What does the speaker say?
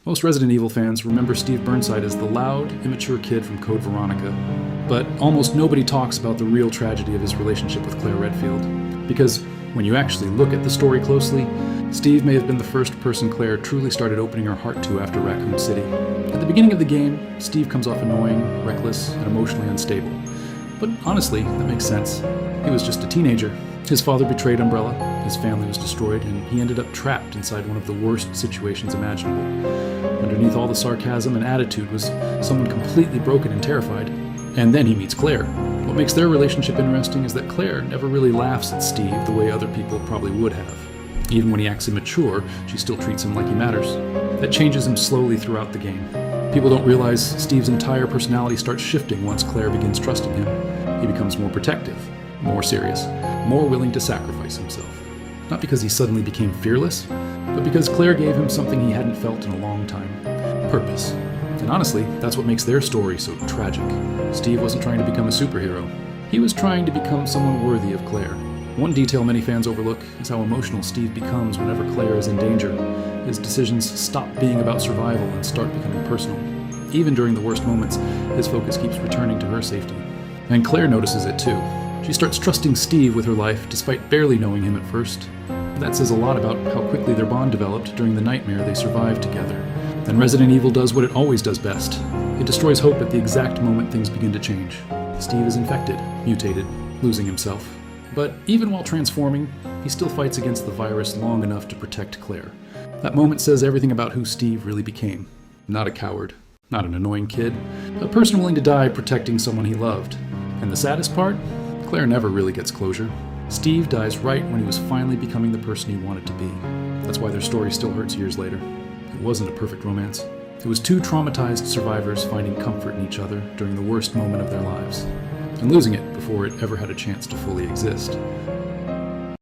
Most Resident Evil fans remember Steve Burnside as the loud, immature kid from Code Veronica, but almost nobody talks about the real tragedy of his relationship with Claire Redfield. Because when you actually look at the story closely, Steve may have been the first person Claire truly started opening her heart to after Raccoon City. At the beginning of the game, Steve comes off annoying, reckless, and emotionally unstable. But honestly, that makes sense. He was just a teenager. His father betrayed Umbrella, his family was destroyed, and he ended up trapped inside one of the worst situations imaginable. Underneath all the sarcasm and attitude was someone completely broken and terrified. And then he meets Claire. What makes their relationship interesting is that Claire never really laughs at Steve the way other people probably would have. Even when he acts immature, she still treats him like he matters. That changes him slowly throughout the game. People don't realize Steve's entire personality starts shifting once Claire begins trusting him. He becomes more protective, more serious, more willing to sacrifice himself. Not because he suddenly became fearless, but because Claire gave him something he hadn't felt in a long time: purpose. And honestly, that's what makes their story so tragic. Steve wasn't trying to become a superhero. He was trying to become someone worthy of Claire. One detail many fans overlook is how emotional Steve becomes whenever Claire is in danger. His decisions stop being about survival and start becoming personal. Even during the worst moments, his focus keeps returning to her safety. And Claire notices it too. She starts trusting Steve with her life despite barely knowing him at first. That says a lot about how quickly their bond developed during the nightmare they survived together. And Resident Evil does what it always does best. It destroys hope at the exact moment things begin to change. Steve is infected, mutated, losing himself. But even while transforming, he still fights against the virus long enough to protect Claire. That moment says everything about who Steve really became. Not a coward, not an annoying kid, a person willing to die protecting someone he loved. And the saddest part? Claire never really gets closure. Steve dies right when he was finally becoming the person he wanted to be. That's why their story still hurts years later. It wasn't a perfect romance. It was two traumatized survivors finding comfort in each other during the worst moment of their lives, and losing it before it ever had a chance to fully exist.